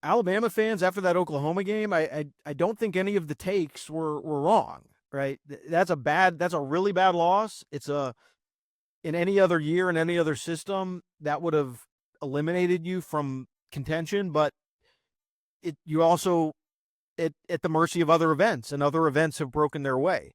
Alabama fans after that Oklahoma game, I don't think any of the takes were wrong, right? That's a really bad loss. In any other year in any other system that would have eliminated you from contention, but you also at the mercy of other events, and other events have broken their way.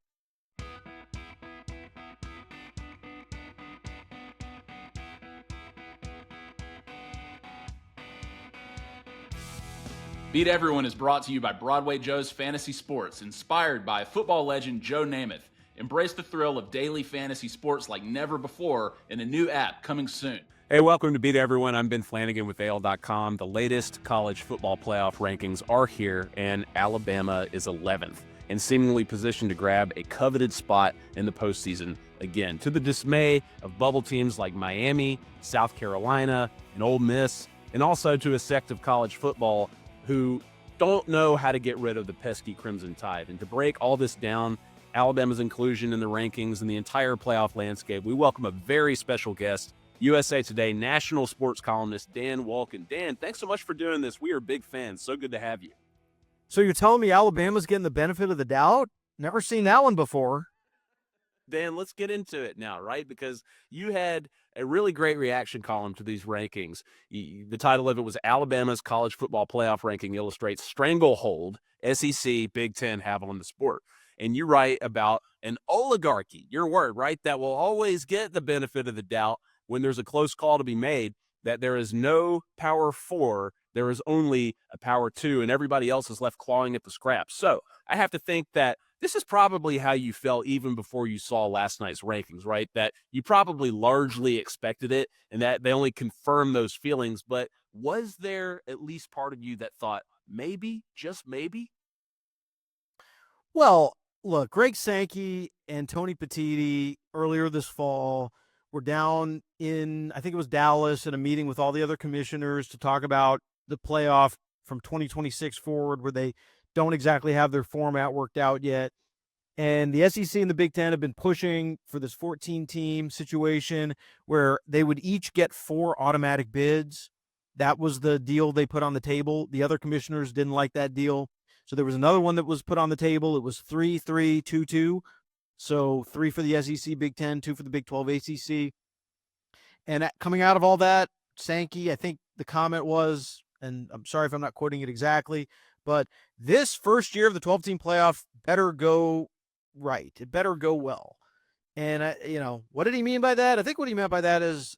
Beat Everyone is brought to you by Broadway Joe's Fantasy Sports, inspired by football legend Joe Namath. Embrace the thrill of daily fantasy sports like never before in a new app coming soon. Hey, welcome to Beat Everyone. I'm Ben Flanagan with AL.com. The latest college football playoff rankings are here, and Alabama is 11th and seemingly positioned to grab a coveted spot in the postseason again, to the dismay of bubble teams like Miami, South Carolina, and Ole Miss, and also to a sect of college football who don't know how to get rid of the pesky Crimson Tide. And to break all this down, Alabama's inclusion in the rankings and the entire playoff landscape, we welcome a very special guest, USA Today national sports columnist Dan Wolken. Dan, thanks so much for doing this. We are big fans. So good to have you. So you're telling me Alabama's getting the benefit of the doubt? Never seen that one before. Dan, let's get into it now, right? Because you had a really great reaction column to these rankings. The title of it was Alabama's College Football Playoff Ranking Illustrates Stranglehold SEC Big Ten Have on the Sport. And you write about an oligarchy, your word, right, that will always get the benefit of the doubt when there's a close call to be made, that there is no power four, there is only a power two, and everybody else is left clawing at the scraps. So I have to think that this is probably how you felt even before you saw last night's rankings, right? That you probably largely expected it and that they only confirmed those feelings. But was there at least part of you that thought maybe, just maybe? Well, look, Greg Sankey and Tony Petitti earlier this fall were down in, I think it was Dallas, in a meeting with all the other commissioners to talk about the playoff from 2026 forward, where they don't exactly have their format worked out yet. And the SEC and the Big Ten have been pushing for this 14-team situation where they would each get 4 automatic bids. That was the deal they put on the table. The other commissioners didn't like that deal. So there was another one that was put on the table. It was 3-3-2-2. So 3 for the SEC, Big Ten, 2 for the Big 12 ACC. And coming out of all that, Sankey, I think the comment was, and I'm sorry if I'm not quoting it exactly, but this first year of the 12-team playoff better go right. It better go well. And, what did he mean by that? I think what he meant by that is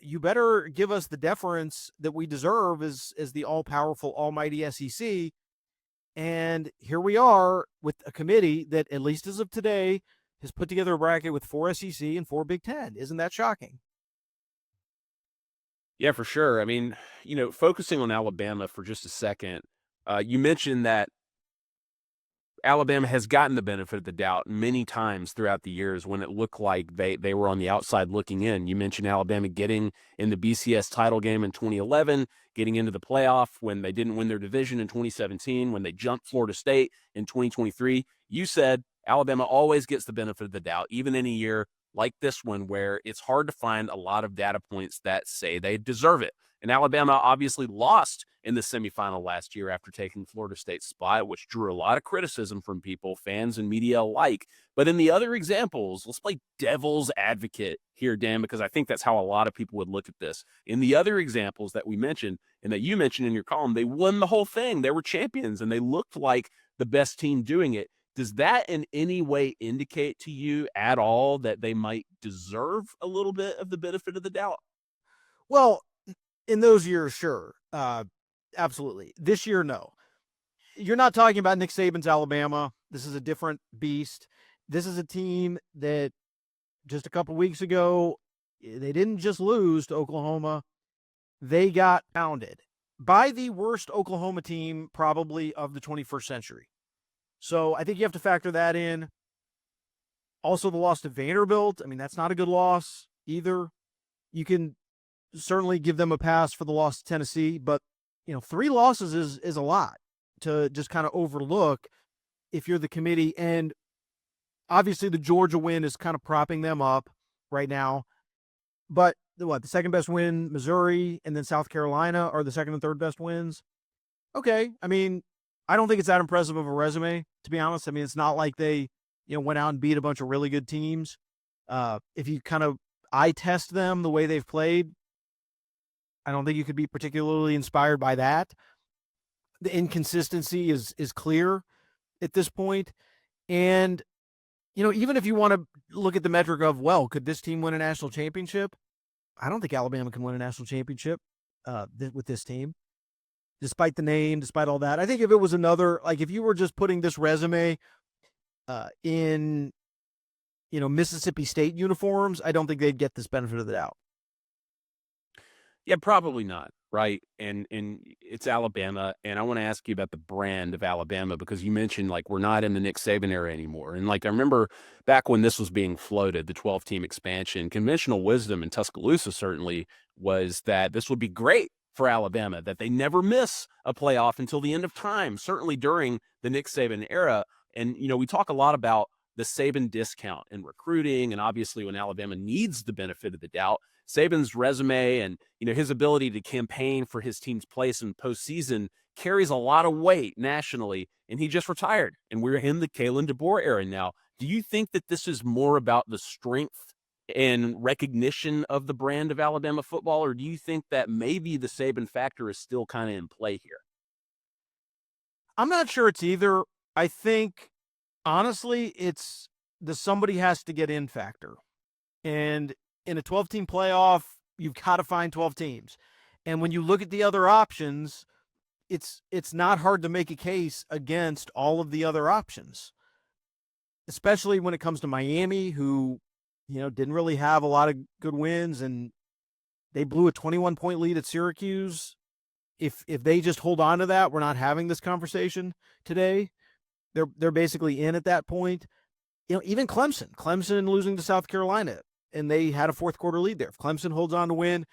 you better give us the deference that we deserve as the all-powerful, almighty SEC. And here we are with a committee that, at least as of today, has put together a bracket with 4 SEC and 4 Big Ten. Isn't that shocking? Yeah, for sure. I mean, focusing on Alabama for just a second, you mentioned that Alabama has gotten the benefit of the doubt many times throughout the years when it looked like they were on the outside looking in. You mentioned Alabama getting in the BCS title game in 2011, getting into the playoff when they didn't win their division in 2017, when they jumped Florida State in 2023. You said Alabama always gets the benefit of the doubt, even in a year like this one where it's hard to find a lot of data points that say they deserve it. And Alabama obviously lost in the semifinal last year after taking Florida State's spot, which drew a lot of criticism from people, fans and media alike. But in the other examples, let's play devil's advocate here, Dan, because I think that's how a lot of people would look at this. In the other examples that we mentioned and that you mentioned in your column, they won the whole thing. They were champions and they looked like the best team doing it. Does that in any way indicate to you at all that they might deserve a little bit of the benefit of the doubt? Well, in those years, sure. Absolutely. This year, no. You're not talking about Nick Saban's Alabama. This is a different beast. This is a team that just a couple weeks ago, they didn't just lose to Oklahoma. They got pounded by the worst Oklahoma team probably of the 21st century. So I think you have to factor that in. Also, the loss to Vanderbilt. I mean, that's not a good loss either. You can certainly give them a pass for the loss to Tennessee, but 3 losses is a lot to just kind of overlook if you're the committee. And obviously the Georgia win is kind of propping them up right now. But the second best win, Missouri, and then South Carolina are the second and third best wins. Okay. I mean, I don't think it's that impressive of a resume, to be honest. I mean, it's not like they, went out and beat a bunch of really good teams. If you kind of eye test them the way they've played, I don't think you could be particularly inspired by that. The inconsistency is clear at this point. And, even if you want to look at the metric of, well, could this team win a national championship? I don't think Alabama can win a national championship with this team, despite the name, despite all that. I think if it was another, like if you were just putting this resume in, Mississippi State uniforms, I don't think they'd get this benefit of the doubt. Yeah, probably not, right? And it's Alabama, and I want to ask you about the brand of Alabama because you mentioned like we're not in the Nick Saban era anymore. And like I remember back when this was being floated, the 12-team expansion, conventional wisdom in Tuscaloosa certainly was that this would be great for Alabama, that they never miss a playoff until the end of time, certainly during the Nick Saban era. And we talk a lot about the Saban discount in recruiting, and obviously when Alabama needs the benefit of the doubt, Saban's resume and his ability to campaign for his team's place in postseason carries a lot of weight nationally. And he just retired, and we're in the Kalen DeBoer era now. Do you think that this is more about the strength and recognition of the brand of Alabama football, or do you think that maybe the Saban factor is still kind of in play here? I'm not sure it's either. I think, honestly, it's the somebody has to get in factor. And in a 12-team playoff, you've got to find 12 teams. And when you look at the other options, it's not hard to make a case against all of the other options, especially when it comes to Miami, who, didn't really have a lot of good wins, and they blew a 21-point lead at Syracuse. If they just hold on to that, we're not having this conversation today. They're basically in at that point. Even Clemson losing to South Carolina, and they had a fourth quarter lead there. If Clemson holds on to win,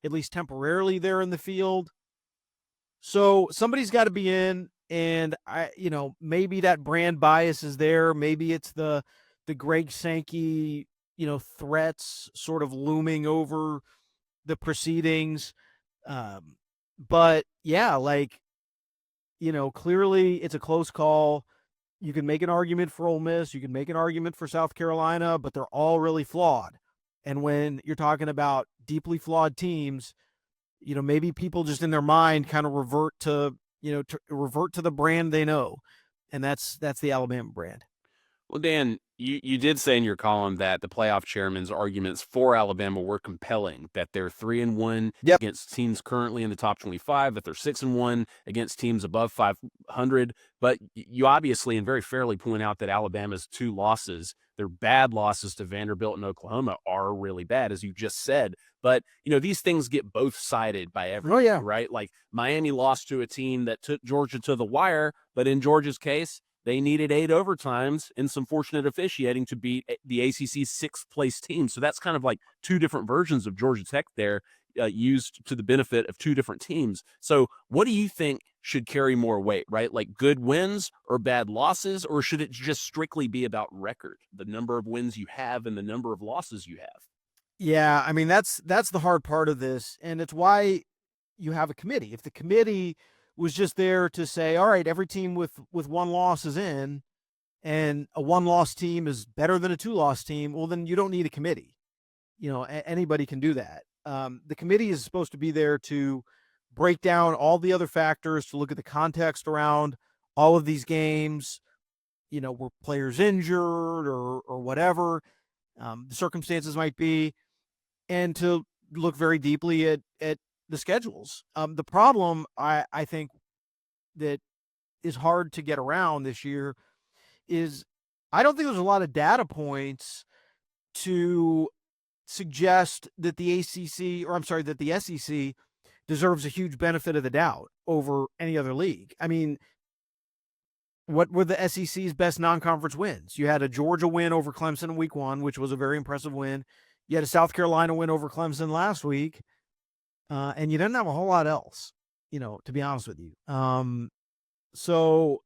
at least temporarily they're in the field. So somebody's got to be in, and maybe that brand bias is there. Maybe it's the Greg Sankey, threats sort of looming over the proceedings. But yeah, clearly it's a close call. You can make an argument for Ole Miss. You can make an argument for South Carolina, but they're all really flawed. And when you're talking about deeply flawed teams, maybe people just in their mind kind of revert to the brand they know. And that's the Alabama brand. Well, Dan, you did say in your column that the playoff chairman's arguments for Alabama were compelling, that they're 3-1 Yep. against teams currently in the top 25, that they're 6-1 against teams above 500. But you obviously and very fairly point out that Alabama's two losses, their bad losses to Vanderbilt and Oklahoma, are really bad, as you just said. But, these things get both sided by everyone, yeah. right? Like Miami lost to a team that took Georgia to the wire, but in Georgia's case, they needed 8 overtimes and some fortunate officiating to beat the ACC's sixth-place team. So that's kind of like two different versions of Georgia Tech there, used to the benefit of two different teams. So what do you think should carry more weight, right? Like good wins or bad losses, or should it just strictly be about record, the number of wins you have and the number of losses you have? Yeah, I mean, that's the hard part of this, and it's why you have a committee. If the committee was just there to say, all right, every team with one loss is in, and a one-loss team is better than a two-loss team, well, then you don't need a committee. Anybody can do that. The committee is supposed to be there to break down all the other factors, to look at the context around all of these games. Were players injured or whatever the circumstances might be, and to look very deeply at the schedules. The problem I think that is hard to get around this year is I don't think there's a lot of data points to suggest that the that the SEC deserves a huge benefit of the doubt over any other league. I mean, what were the SEC's best non-conference wins? You had a Georgia win over Clemson in week 1, which was a very impressive win. You had a South Carolina win over Clemson last week. And you didn't have a whole lot else, to be honest with you. So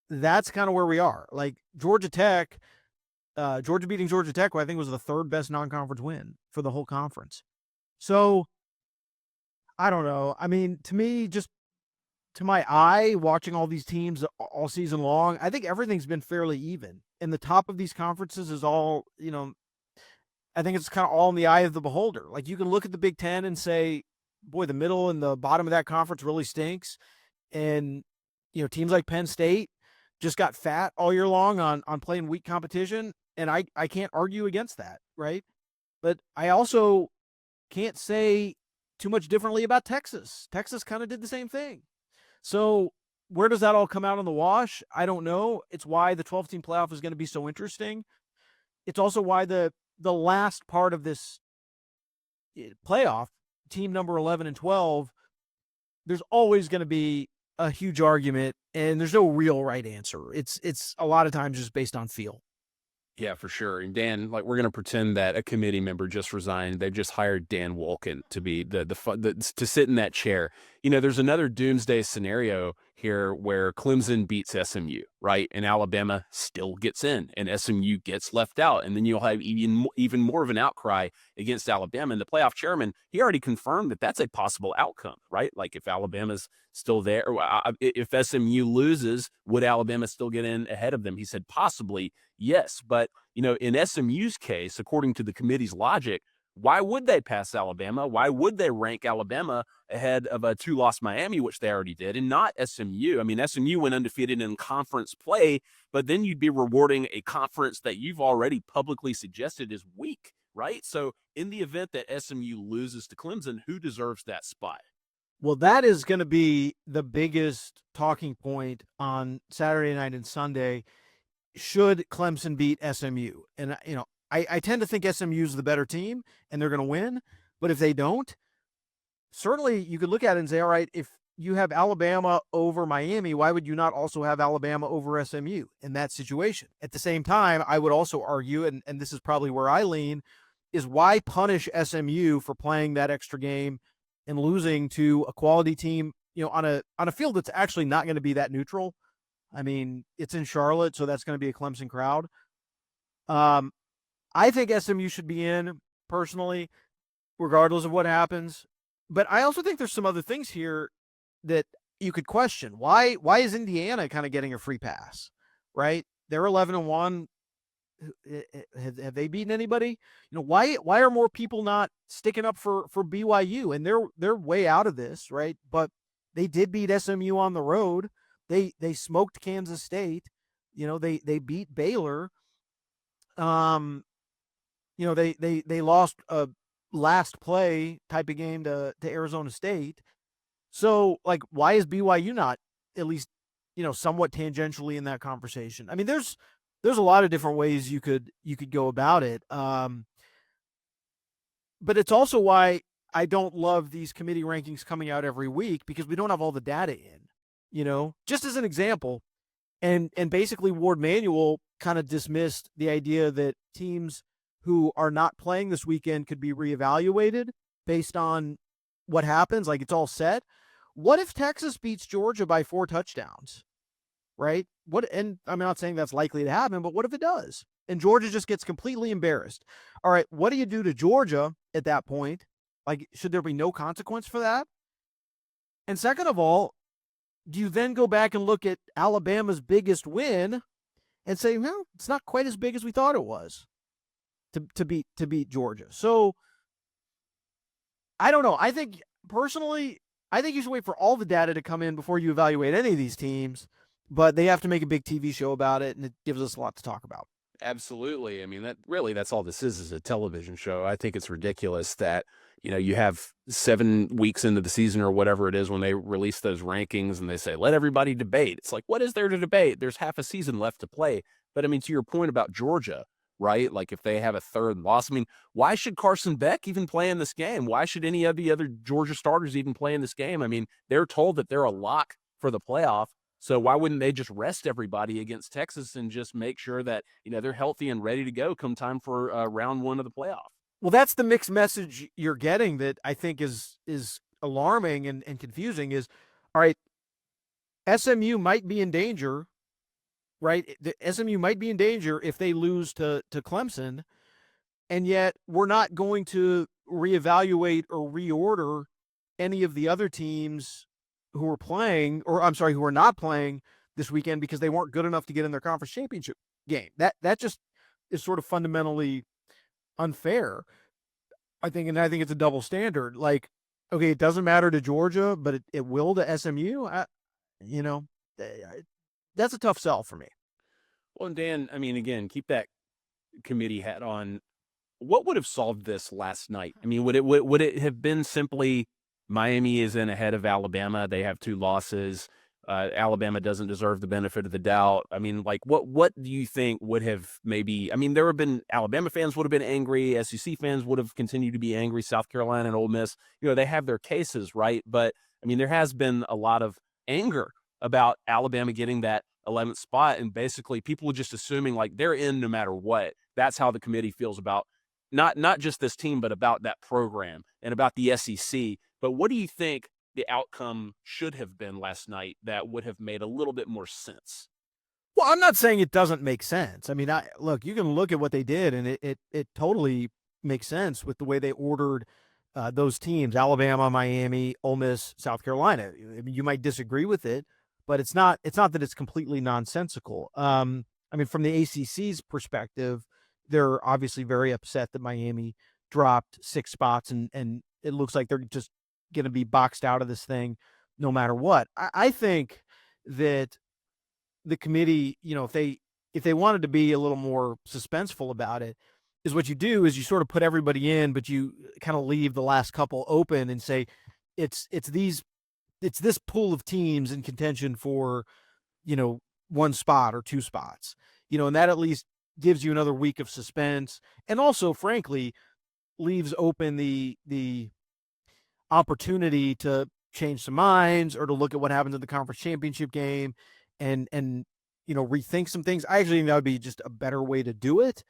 that's kind of where we are. Like Georgia beating Georgia Tech, I think was the third best non-conference win for the whole conference. So I don't know. I mean, to me, just to my eye, watching all these teams all season long, I think everything's been fairly even. And the top of these conferences is all, I think it's kind of all in the eye of the beholder. Like you can look at the Big Ten and say, boy, the middle and the bottom of that conference really stinks. And, teams like Penn State just got fat all year long on playing weak competition. And I can't argue against that, right? But I also can't say too much differently about Texas. Texas kind of did the same thing. So where does that all come out on the wash? I don't know. It's why the 12-team playoff is going to be so interesting. It's also why the last part of this playoff, team number 11 and 12, there's always going to be a huge argument, and there's no real right answer. It's a lot of times just based on feel. Yeah, for sure. And Dan, like we're going to pretend that a committee member just resigned. They've just hired Dan Wolken to be to sit in that chair. There's another doomsday scenario here where Clemson beats SMU, right? And Alabama still gets in and SMU gets left out. And then you'll have even more of an outcry against Alabama. And the playoff chairman, he already confirmed that that's a possible outcome, right? Like if Alabama's still there, if SMU loses, would Alabama still get in ahead of them? He said possibly. Yes, but in SMU's case, according to the committee's logic, why would they pass Alabama? Why would they rank Alabama ahead of a 2-loss Miami, which they already did, and not SMU? I mean, SMU went undefeated in conference play, but then you'd be rewarding a conference that you've already publicly suggested is weak, right? So in the event that SMU loses to Clemson, who deserves that spot? Well, that is going to be the biggest talking point on Saturday night and Sunday. Should Clemson beat SMU? And, I tend to think SMU is the better team and they're going to win. But if they don't, certainly you could look at it and say, all right, if you have Alabama over Miami, why would you not also have Alabama over SMU in that situation? At the same time, I would also argue, and this is probably where I lean, is why punish SMU for playing that extra game and losing to a quality team, on a field that's actually not going to be that neutral. I mean, it's in Charlotte, so that's going to be a Clemson crowd. I think SMU should be in, personally, regardless of what happens. But I also think there's some other things here that you could question. Why is Indiana kind of getting a free pass, right? They're 11-1. Have they beaten anybody? Why are more people not sticking up for BYU? And they're way out of this, right? But they did beat SMU on the road. They smoked Kansas State. They beat Baylor. They lost a last play type of game to Arizona State. So, like, why is BYU not at least, somewhat tangentially in that conversation? I mean, there's a lot of different ways you could go about it. But it's also why I don't love these committee rankings coming out every week, because we don't have all the data in. Just as an example, and basically Ward Manuel kind of dismissed the idea that teams who are not playing this weekend could be reevaluated based on what happens. Like, it's all set. What if Texas beats Georgia by 4 touchdowns, right? And I'm not saying that's likely to happen, but what if it does? And Georgia just gets completely embarrassed. All right, what do you do to Georgia at that point? Like, should there be no consequence for that? And second of all, do you then go back and look at Alabama's biggest win and say, well, it's not quite as big as we thought it was to beat Georgia? So I don't know. I think personally, you should wait for all the data to come in before you evaluate any of these teams, but they have to make a big TV show about it, and it gives us a lot to talk about. Absolutely. I mean, that's all this is a television show. I think it's ridiculous that, you have 7 weeks into the season or whatever it is when they release those rankings and they say, let everybody debate. It's like, what is there to debate? There's half a season left to play. But I mean, to your point about Georgia, right? Like if they have a third loss, I mean, why should Carson Beck even play in this game? Why should any of the other Georgia starters even play in this game? I mean, they're told that they're a lock for the playoff. So why wouldn't they just rest everybody against Texas and just make sure that, they're healthy and ready to go come time for round 1 of the playoff? Well, that's the mixed message you're getting that I think is alarming and confusing is, all right, SMU might be in danger, right? The SMU might be in danger if they lose to Clemson, and yet we're not going to reevaluate or reorder any of the other teams who are playing, or I'm sorry, who are not playing this weekend because they weren't good enough to get in their conference championship game. That just is sort of fundamentally unfair, I think, and I think it's a double standard. Like, okay, it doesn't matter to Georgia, but it will to SMU. You know, that's a tough sell for me. Well, and Dan, I mean, again, keep that committee hat on. What would have solved this last night? I mean, would it have been simply Miami is in ahead of Alabama? They have 2 losses. Alabama doesn't deserve the benefit of the doubt. I mean, like, what do you think would have maybe? I mean, there have been Alabama fans would have been angry. SEC fans would have continued to be angry. South Carolina and Ole Miss, they have their cases, right? But I mean, there has been a lot of anger about Alabama getting that 11th spot, and basically people just assuming like they're in no matter what. That's how the committee feels about not just this team, but about that program and about the SEC. But what do you think the outcome should have been last night that would have made a little bit more sense? Well, I'm not saying it doesn't make sense. I mean, look, you can look at what they did, and it totally makes sense with the way they ordered those teams: Alabama, Miami, Ole Miss, South Carolina. I mean, you might disagree with it, but it's not that it's completely nonsensical. I mean, from the ACC's perspective, they're obviously very upset that Miami dropped 6 spots, and it looks like they're just going to be boxed out of this thing no matter what. I think that the committee, if they wanted to be a little more suspenseful about it, is what you do is you sort of put everybody in, but you kind of leave the last couple open and say it's this pool of teams in contention for, 1 spot or 2 spots, and that at least gives you another week of suspense, and also, frankly, leaves open the opportunity to change some minds or to look at what happens in the conference championship game and rethink some things. I actually think that would be just a better way to do it.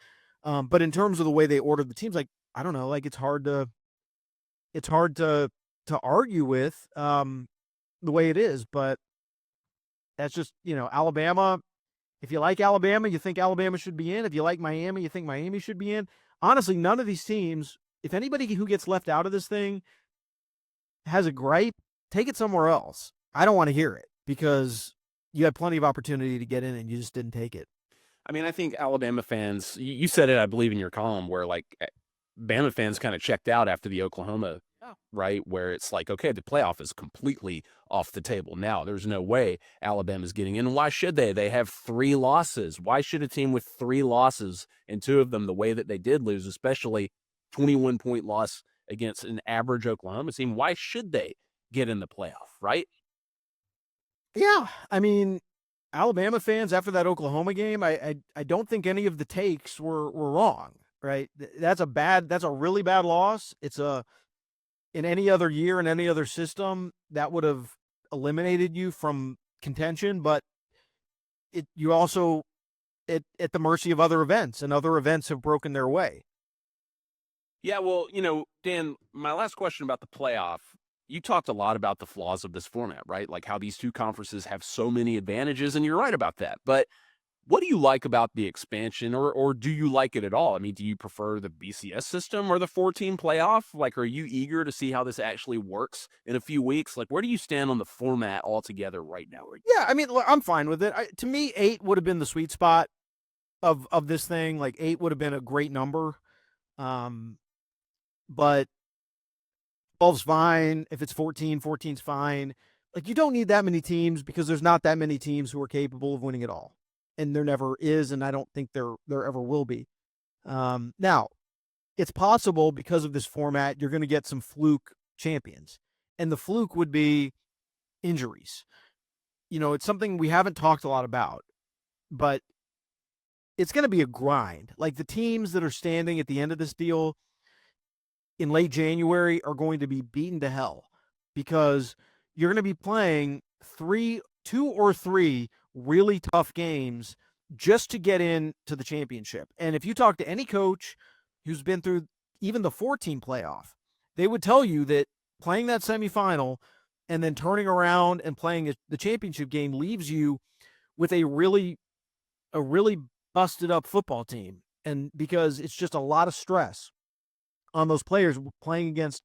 But in terms of the way they ordered the teams, like, I don't know, like it's hard to argue with the way it is, but that's just, Alabama. If you like Alabama, you think Alabama should be in. If you like Miami, you think Miami should be in. Honestly, none of these teams, if anybody who gets left out of this thing has a gripe, take it somewhere else. I don't want to hear it because you had plenty of opportunity to get in and you just didn't take it. I mean, I think Alabama fans, you said it, I believe, in your column, where like Bama fans kind of checked out after the Oklahoma, right? Where it's like, okay, the playoff is completely off the table now. There's no way Alabama's getting in. Why should they? They have 3 losses. Why should a team with 3 losses, and 2 of them the way that they did lose, especially 21-point loss against an average Oklahoma team, why should they get in the playoff, right? Yeah, I mean, Alabama fans after that Oklahoma game, I don't think any of the takes were wrong, right? That's a really bad loss. In any other year, in any other system, that would have eliminated you from contention, but you also at the mercy of other events, and other events have broken their way. Yeah, well, Dan, my last question about the playoff, you talked a lot about the flaws of this format, right? Like how these 2 conferences have so many advantages, and you're right about that. But what do you like about the expansion, or do you like it at all? I mean, do you prefer the BCS system or the 14 playoff? Like, are you eager to see how this actually works in a few weeks? Like, where do you stand on the format altogether right now? Yeah, I mean, look, I'm fine with it. To me, 8 would have been the sweet spot of this thing. Like 8 would have been a great number. But 12's fine. If it's 14, 14's fine. Like, you don't need that many teams because there's not that many teams who are capable of winning it all. And there never is, and I don't think there ever will be. Now, it's possible because of this format, you're going to get some fluke champions. And the fluke would be injuries. It's something we haven't talked a lot about, but it's going to be a grind. Like, the teams that are standing at the end of this deal in late January are going to be beaten to hell because you're going to be playing 2 or 3 really tough games just to get into the championship. And if you talk to any coach who's been through even the 14 playoff, they would tell you that playing that semifinal and then turning around and playing the championship game leaves you with a really busted up football team. And because it's just a lot of stress on those players playing against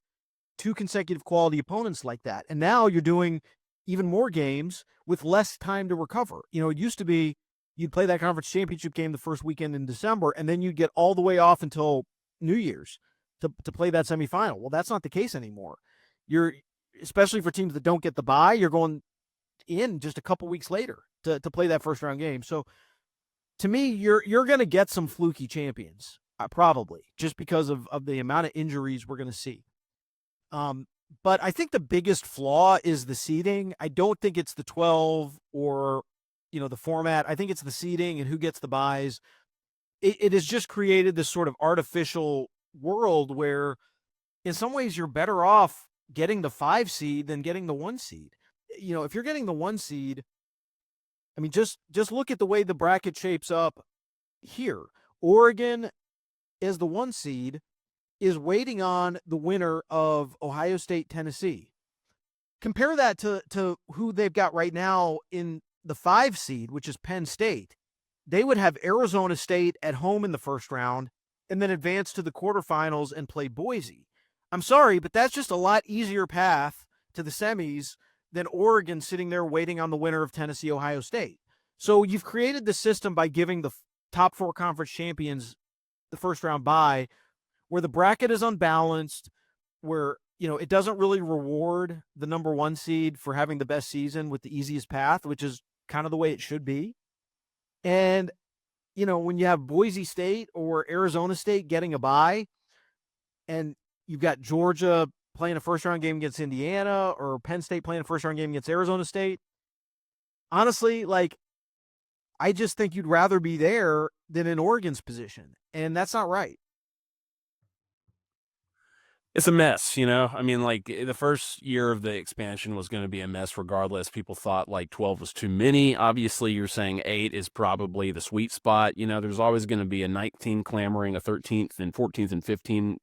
2 consecutive quality opponents like that. And now you're doing even more games with less time to recover. It used to be you'd play that conference championship game the first weekend in December, and then you'd get all the way off until New Year's to play that semifinal. Well, that's not the case anymore. You're, especially for teams that don't get the bye, you're going in just a couple weeks later to play that first round game. So to me, you're going to get some fluky champions, probably, just because of the amount of injuries we're going to see. But I think the biggest flaw is the seeding. I don't think it's the 12 or, the format. I think it's the seeding and who gets the byes. It has just created this sort of artificial world where in some ways you're better off getting the 5 seed than getting the 1 seed. If you're getting the 1 seed, I mean, just look at the way the bracket shapes up here. Oregon, as the 1 seed, is waiting on the winner of Ohio State, Tennessee. Compare that to who they've got right now in the 5 seed, which is Penn State. They would have Arizona State at home in the first round and then advance to the quarterfinals and play Boise. I'm sorry, but that's just a lot easier path to the semis than Oregon sitting there waiting on the winner of Tennessee, Ohio State. So you've created the system by giving the top 4 conference champions the first round bye, where the bracket is unbalanced, where, it doesn't really reward the number 1 seed for having the best season with the easiest path, which is kind of the way it should be. And, when you have Boise State or Arizona State getting a bye, and you've got Georgia playing a first-round game against Indiana or Penn State playing a first-round game against Arizona State, honestly, I just think you'd rather be there than in Oregon's position, and that's not right. It's a mess, I mean, the first year of the expansion was going to be a mess regardless. People thought 12 was too many. Obviously, you're saying 8 is probably the sweet spot. There's always going to be a 19th clamoring, a 13th and 14th and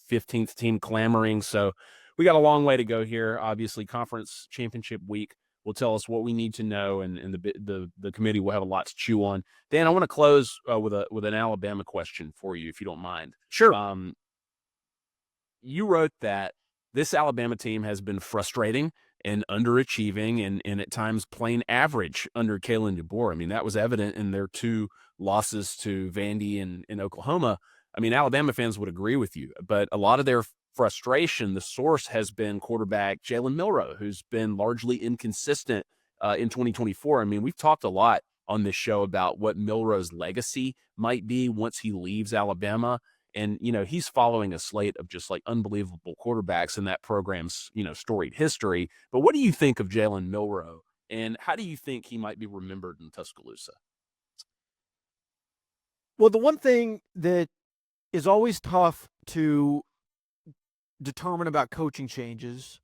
15th team clamoring. So we got a long way to go here. Obviously, conference championship week will tell us what we need to know, and the committee will have a lot to chew on. Dan, I want to close with an Alabama question for you, if you don't mind. Sure. You wrote that this Alabama team has been frustrating and underachieving and at times plain average under Kalen DeBoer. I mean, that was evident in their 2 losses to Vandy and in Oklahoma. I mean, Alabama fans would agree with you, but a lot of their frustration, the source has been quarterback Jaylen Milroe, who's been largely inconsistent in 2024. I mean, we've talked a lot on this show about what Milroe's legacy might be once he leaves Alabama. And, he's following a slate of just unbelievable quarterbacks in that program's, storied history. But what do you think of Jaylen Milroe, and how do you think he might be remembered in Tuscaloosa? Well, the one thing that is always tough to determine about coaching changes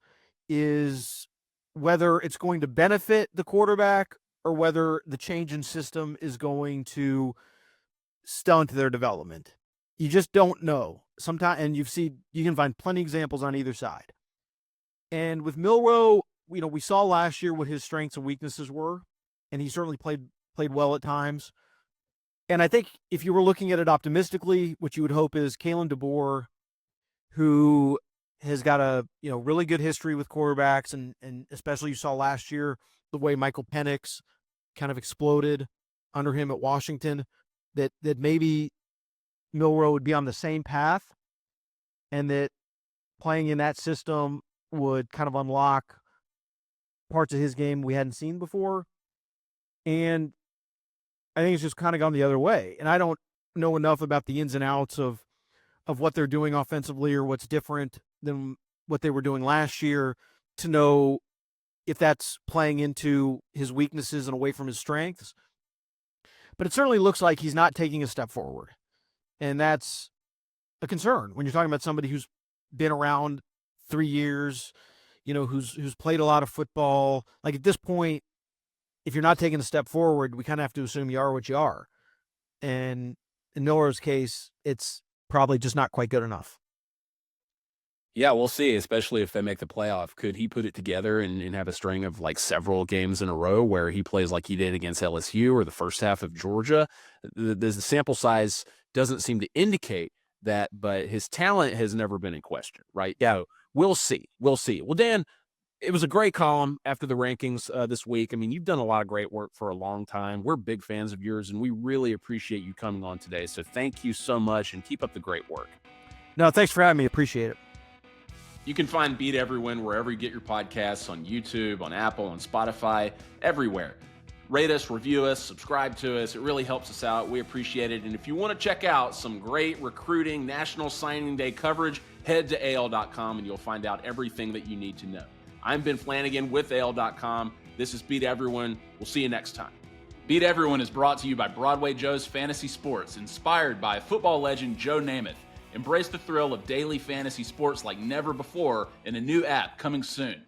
is whether it's going to benefit the quarterback or whether the change in system is going to stunt their development. You just don't know sometimes, and you can find plenty of examples on either side. And with Milroe, we saw last year what his strengths and weaknesses were, and he certainly played well at times. And I think if you were looking at it optimistically, what you would hope is Kalen DeBoer, who has got a really good history with quarterbacks, and especially you saw last year the way Michael Penix kind of exploded under him at Washington, that maybe Milroe would be on the same path, and that playing in that system would kind of unlock parts of his game we hadn't seen before. And I think it's just kind of gone the other way. And I don't know enough about the ins and outs of what they're doing offensively or what's different than what they were doing last year to know if that's playing into his weaknesses and away from his strengths. But it certainly looks like he's not taking a step forward. And that's a concern when you're talking about somebody who's been around 3 years, who's played a lot of football. At this point, if you're not taking a step forward, we kind of have to assume you are what you are. And in Milroe's case, it's probably just not quite good enough. Yeah, we'll see, especially if they make the playoff. Could he put it together and have a string of several games in a row where he plays like he did against LSU or the first half of Georgia? The sample size doesn't seem to indicate that, but his talent has never been in question, right? Yeah, we'll see. We'll see. Well, Dan, It was a great column after the rankings this week. I mean, you've done a lot of great work for a long time. We're big fans of yours, and we really appreciate you coming on today. So thank you so much, and keep up the great work. No, thanks for having me. Appreciate it. You can find Beat Everyone wherever you get your podcasts, on YouTube, on Apple, on Spotify, everywhere. Rate us, review us, subscribe to us. It really helps us out. We appreciate it. And if you want to check out some great recruiting National Signing Day coverage, head to AL.com and you'll find out everything that you need to know. I'm Ben Flanagan with AL.com. This is Beat Everyone. We'll see you next time. Beat Everyone is brought to you by Broadway Joe's Fantasy Sports, inspired by football legend Joe Namath. Embrace the thrill of daily fantasy sports like never before in a new app coming soon.